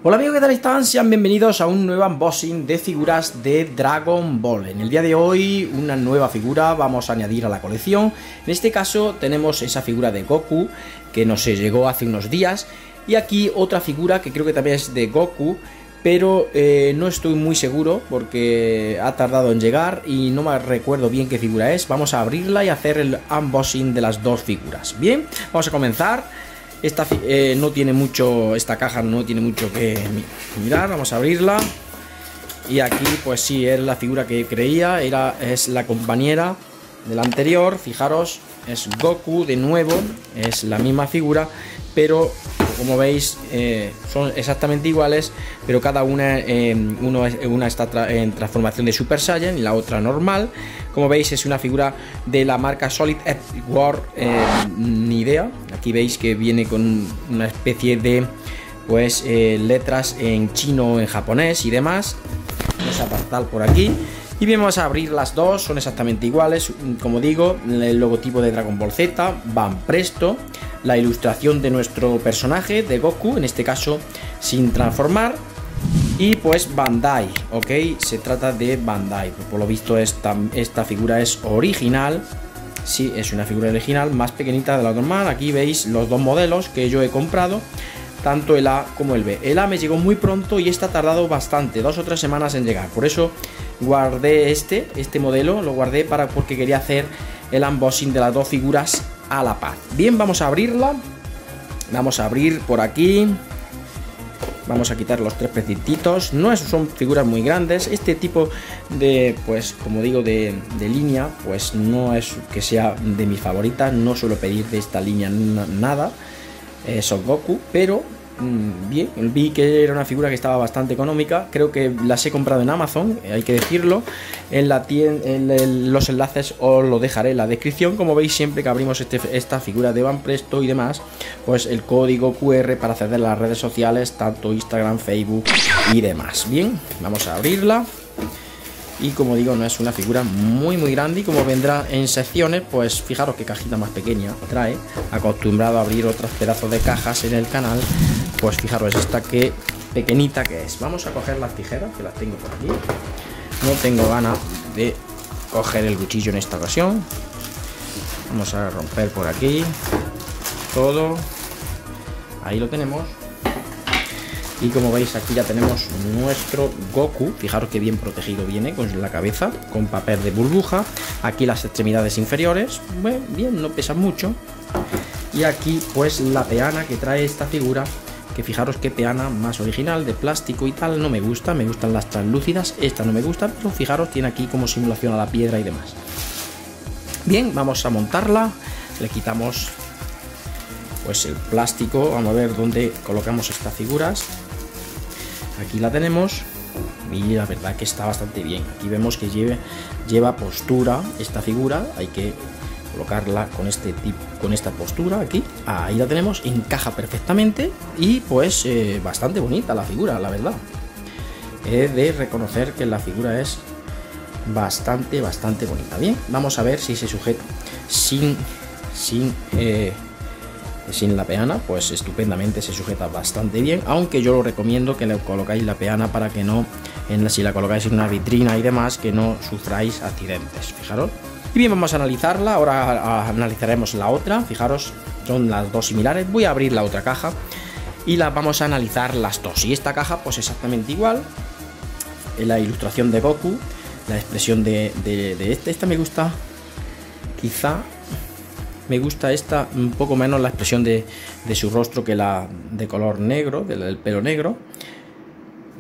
Hola amigos, ¿qué tal están? Sean bienvenidos a un nuevo unboxing de figuras de Dragon Ball. En el día de hoy una nueva figura vamos a añadir a la colección. En este caso tenemos esa figura de Goku que nos llegó hace unos días. Y aquí otra figura que creo que también es de Goku, pero no estoy muy seguro porque ha tardado en llegar y no me recuerdo bien qué figura es. Vamos a abrirla y hacer el unboxing de las dos figuras. Bien, vamos a comenzar. Esta no tiene mucho, esta caja no tiene mucho que mirar. Vamos a abrirla. Y aquí pues sí, es la figura que creía, es la compañera de la anterior. Fijaros, es Goku de nuevo, es la misma figura, pero como veis son exactamente iguales, pero cada una, una está en transformación de Super Saiyan y la otra normal. Como veis es una figura de la marca Solid Edge War, ni idea. Aquí veis que viene con una especie de pues letras en chino, en japonés y demás. Vamos a apartar por aquí. Y bien, vamos a abrir las dos, son exactamente iguales. Como digo, el logotipo de Dragon Ball Z, Van Presto, la ilustración de nuestro personaje, de Goku, en este caso sin transformar. Y pues Bandai, ok, se trata de Bandai. Por lo visto esta figura es original. Sí, es una figura original, más pequeñita de la normal. Aquí veis los dos modelos que yo he comprado, tanto el A como el B. El A me llegó muy pronto y esta ha tardado bastante, 2 o 3 semanas en llegar. Por eso guardé este modelo, lo guardé porque quería hacer el unboxing de las dos figuras a la par. Bien, vamos a abrirla. Vamos a abrir por aquí. Vamos a quitar los 3 precintitos. No son figuras muy grandes. Este tipo de, pues como digo, de línea, pues no es que sea de mis favoritas. No suelo pedir de esta línea nada. Son Goku, pero bien, vi que era una figura que estaba bastante económica. Creo que las he comprado en Amazon, hay que decirlo. En la tienda, los enlaces os lo dejaré en la descripción. Como veis, siempre que abrimos esta figura de Van Presto y demás, pues el código QR para acceder a las redes sociales, tanto Instagram, Facebook y demás. Bien, vamos a abrirla. Y como digo, no es una figura muy grande, y como vendrá en secciones, pues fijaros qué cajita más pequeña trae. Acostumbrado a abrir otros pedazos de cajas en el canal, pues fijaros esta que pequeñita que es. Vamos a coger las tijeras, que las tengo por aquí. No tengo ganas de coger el cuchillo en esta ocasión. Vamos a romper por aquí todo. Ahí lo tenemos. Y como veis, aquí ya tenemos nuestro Goku. Fijaros que bien protegido viene con la cabeza, con papel de burbuja. Aquí las extremidades inferiores, bueno, bien, no pesan mucho. Y aquí pues la peana que trae esta figura, que fijaros qué peana más original, de plástico y tal. No me gusta, me gustan las translúcidas. Esta no me gusta, pero fijaros, tiene aquí como simulación a la piedra y demás. Bien, vamos a montarla. Le quitamos pues el plástico. Vamos a ver dónde colocamos estas figuras. Aquí la tenemos y la verdad que está bastante bien. Aquí vemos que lleva postura esta figura. Hay que colocarla con esta postura aquí. Ahí la tenemos, encaja perfectamente y pues bastante bonita la figura, la verdad. He de reconocer que la figura es bastante bonita. Bien, vamos a ver si se sujeta sin la peana, pues estupendamente se sujeta bastante bien, aunque yo lo recomiendo que le colocáis la peana para que no, si la colocáis en una vitrina y demás, que no sufráis accidentes. Fijaros. Y bien, vamos a analizarla. Ahora analizaremos la otra. Fijaros, son las dos similares. Voy a abrir la otra caja y las vamos a analizar las dos. Y esta caja pues exactamente igual. La ilustración de Goku, la expresión de esta me gusta. Quizá me gusta esta un poco menos, la expresión de su rostro, que la de color negro, del pelo negro.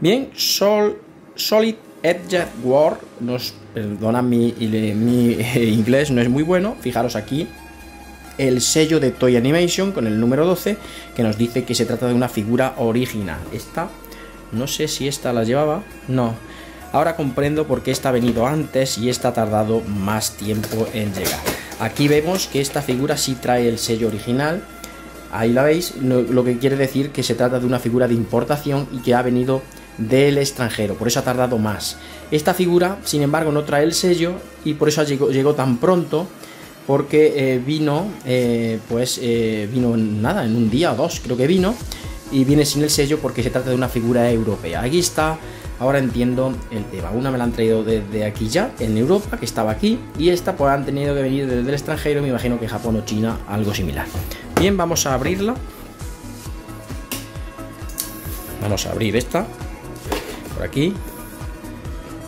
Bien, Solid Edge War. Perdona, mi inglés no es muy bueno. Fijaros aquí el sello de Toy Animation con el número 12, que nos dice que se trata de una figura original. Esta, no sé si esta la llevaba, no. Ahora comprendo por qué esta ha venido antes y esta ha tardado más tiempo en llegar. Aquí vemos que esta figura sí trae el sello original. Ahí la veis, lo que quiere decir que se trata de una figura de importación y que ha venido del extranjero, por eso ha tardado más. Esta figura, sin embargo, no trae el sello y por eso llegó tan pronto, porque vino nada, en un día o dos creo que vino. y viene sin el sello porque se trata de una figura europea. Aquí está, ahora entiendo el tema. Una me la han traído desde aquí ya, en Europa, que estaba aquí, y esta pues han tenido que venir desde el extranjero, me imagino que Japón o China, algo similar. Bien, vamos a abrirla. Vamos a abrir esta por aquí.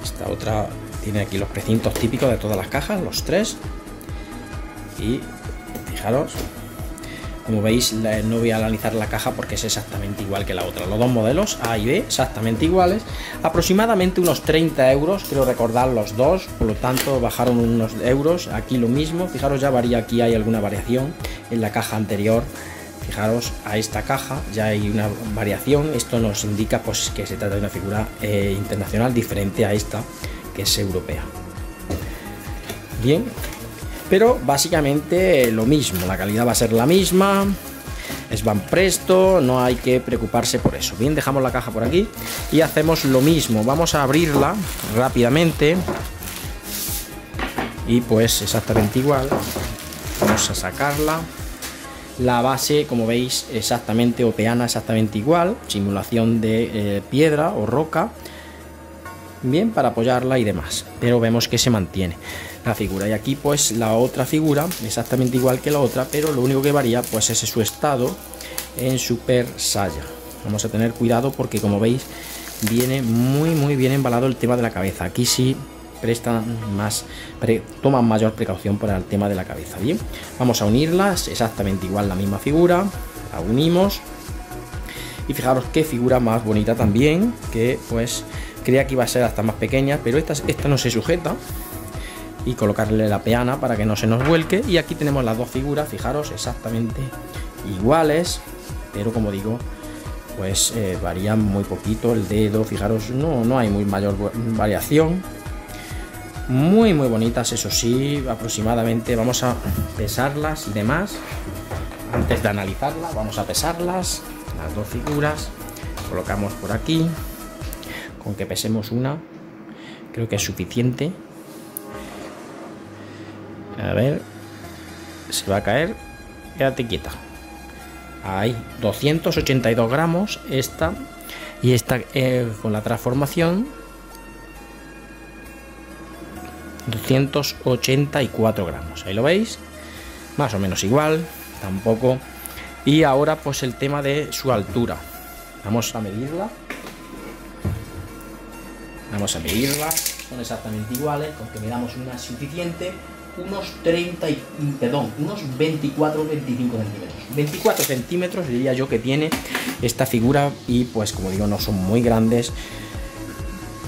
Esta otra tiene aquí los precintos típicos de todas las cajas, los 3. Y fijaros, como veis, no voy a analizar la caja porque es exactamente igual que la otra. Los dos modelos A y B exactamente iguales, aproximadamente unos 30 euros, creo recordar los dos, por lo tanto bajaron unos euros. Aquí lo mismo, fijaros, ya varía, aquí hay alguna variación en la caja anterior. Fijaros, a esta caja ya hay una variación. Esto nos indica pues que se trata de una figura internacional diferente a esta, que es europea. Bien, pero básicamente lo mismo, la calidad va a ser la misma, es Van Presto, no hay que preocuparse por eso. Bien, dejamos la caja por aquí y hacemos lo mismo. Vamos a abrirla rápidamente y pues exactamente igual. Vamos a sacarla. La base, como veis, exactamente opeana, exactamente igual, simulación de piedra o roca, bien, para apoyarla y demás, pero vemos que se mantiene la figura. Y aquí pues la otra figura, exactamente igual que la otra, pero lo único que varía pues es su estado en Super Saiyan. Vamos a tener cuidado porque, como veis, viene muy bien embalado el tema de la cabeza. Aquí sí toman mayor precaución para el tema de la cabeza. Bien, vamos a unirlas, exactamente igual la misma figura, la unimos y fijaros qué figura más bonita también, que pues creía que iba a ser hasta más pequeña, pero esta no se sujeta, y colocarle la peana para que no se nos vuelque. Y aquí tenemos las dos figuras, fijaros, exactamente iguales, pero como digo, pues varían muy poquito el dedo. Fijaros, no hay muy mayor variación. Muy bonitas, eso sí, aproximadamente. Vamos a pesarlas y demás. Antes de analizarlas, vamos a pesarlas, las dos figuras. Colocamos por aquí. Con que pesemos una, creo que es suficiente. A ver, se va a caer. Quédate quieta. Ahí, 282 gramos esta. Y esta con la transformación, 284 gramos. Ahí lo veis, más o menos igual, tampoco. Y ahora pues el tema de su altura. Vamos a medirla. Son exactamente iguales, con que midamos una suficiente. Unos 24 25 centímetros. 24 centímetros diría yo que tiene esta figura, y pues como digo, no son muy grandes.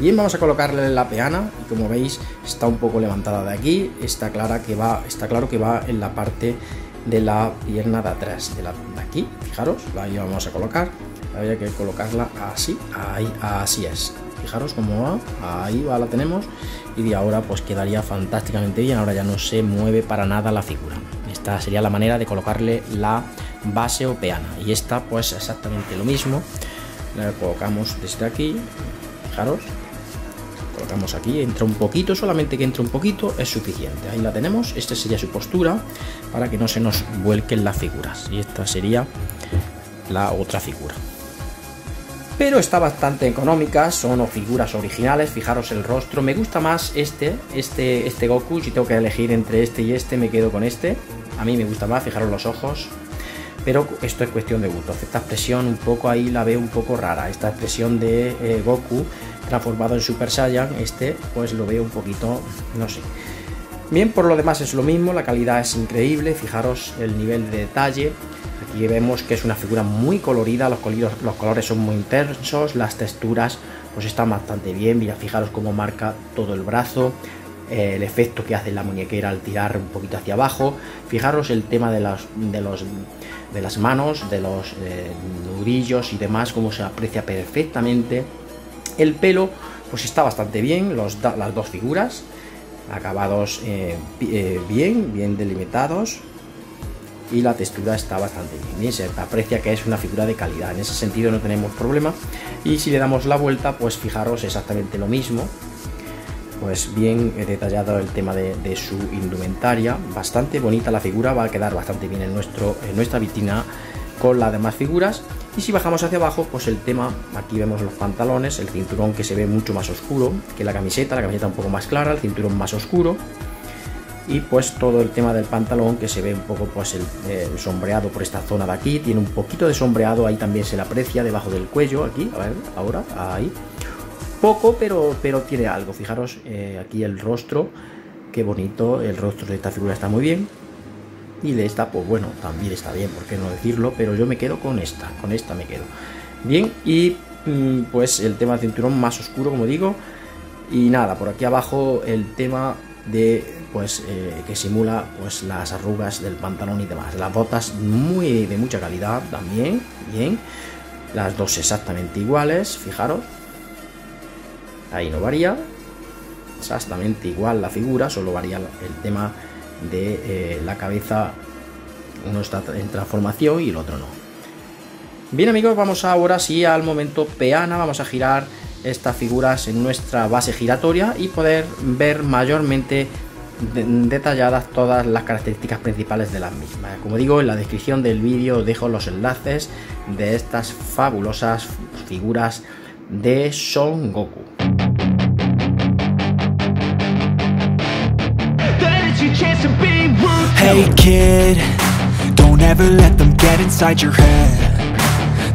Bien, vamos a colocarle la peana, y como veis está un poco levantada de aquí. Está claro que va en la parte de la pierna de atrás, de aquí. Fijaros, ahí vamos a colocar. Habría que colocarla así, ahí, así es. Fijaros cómo va, ahí va, la tenemos. Y de ahora pues quedaría fantásticamente bien. Ahora ya no se mueve para nada la figura. Esta sería la manera de colocarle la base o peana. Y esta pues exactamente lo mismo. La colocamos desde aquí. Fijaros, colocamos aquí, entra un poquito, solamente que entre un poquito es suficiente. Ahí la tenemos. Esta sería su postura para que no se nos vuelquen las figuras. Y esta sería la otra figura. Pero está bastante económica, son figuras originales. Fijaros el rostro, me gusta más este Goku. Si tengo que elegir entre este y este, me quedo con este. A mí me gusta más, fijaros los ojos. Pero esto es cuestión de gusto. Esta expresión un poco ahí la veo un poco rara. Esta expresión de Goku transformado en Super Saiyan, pues lo veo un poquito, no sé. Bien, por lo demás es lo mismo, la calidad es increíble. Fijaros el nivel de detalle. Aquí vemos que es una figura muy colorida, los colores son muy intensos, las texturas pues están bastante bien. Mira, fijaros cómo marca todo el brazo, el efecto que hace la muñequera al tirar un poquito hacia abajo. Fijaros el tema de las manos, de los nudillos y demás, cómo se aprecia perfectamente. El pelo pues está bastante bien, las dos figuras, acabados bien delimitados. Y la textura está bastante bien, se aprecia que es una figura de calidad. En ese sentido no tenemos problema. Y si le damos la vuelta, pues fijaros exactamente lo mismo. Pues bien detallado el tema de su indumentaria. Bastante bonita la figura, va a quedar bastante bien en nuestra vitrina con las demás figuras. Y si bajamos hacia abajo, pues el tema, aquí vemos los pantalones, el cinturón que se ve mucho más oscuro que la camiseta un poco más clara, el cinturón más oscuro, y pues todo el tema del pantalón que se ve un poco pues el sombreado por esta zona de aquí, tiene un poquito de sombreado, ahí también se le aprecia debajo del cuello, aquí, a ver, ahora, ahí, poco, pero tiene algo. Fijaros aquí el rostro, qué bonito, el rostro de esta figura está muy bien. Y de esta, pues bueno, también está bien, por qué no decirlo, pero yo me quedo con esta me quedo. Bien, y pues el tema del cinturón más oscuro, como digo. Y nada, por aquí abajo el tema de, pues, que simula pues las arrugas del pantalón y demás. Las botas de mucha calidad también, bien. Las dos exactamente iguales, fijaros. Ahí no varía. Exactamente igual la figura, solo varía el tema de la cabeza, uno está en transformación y el otro no. Bien amigos, vamos ahora sí al momento peana, vamos a girar estas figuras en nuestra base giratoria y poder ver mayormente detalladas todas las características principales de las mismas. Como digo, en la descripción del vídeo dejo los enlaces de estas fabulosas figuras de Son Goku. Hey kid, don't ever let them get inside your head.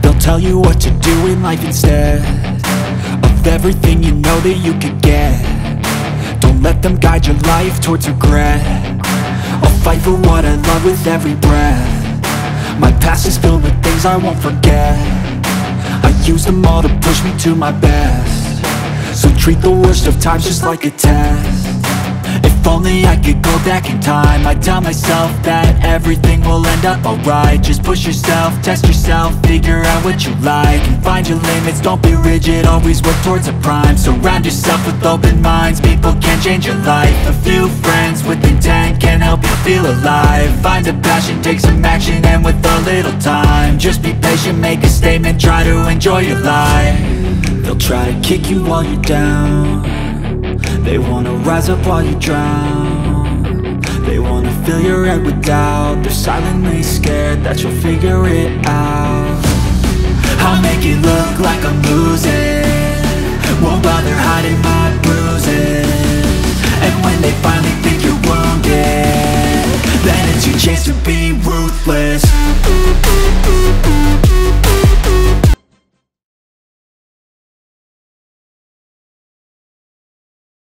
They'll tell you what to do in life instead of everything you know that you could get. Don't let them guide your life towards regret. I'll fight for what I love with every breath. My past is filled with things I won't forget. I use them all to push me to my best. So treat the worst of times just like a test. If only I could go back in time, I'd tell myself that everything will end up alright. Just push yourself, test yourself, figure out what you like, and find your limits, don't be rigid, always work towards a prime. Surround yourself with open minds, people can change your life. A few friends with intent can help you feel alive. Find a passion, take some action, and with a little time, just be patient, make a statement, try to enjoy your life. They'll try to kick you while you're down. They wanna rise up while you drown. They wanna fill your head with doubt. They're silently scared that you'll figure it out. I'll make it look like I'm losing, won't bother hiding my bruises. And when they finally think you're wounded, then it's your chance to be ruthless.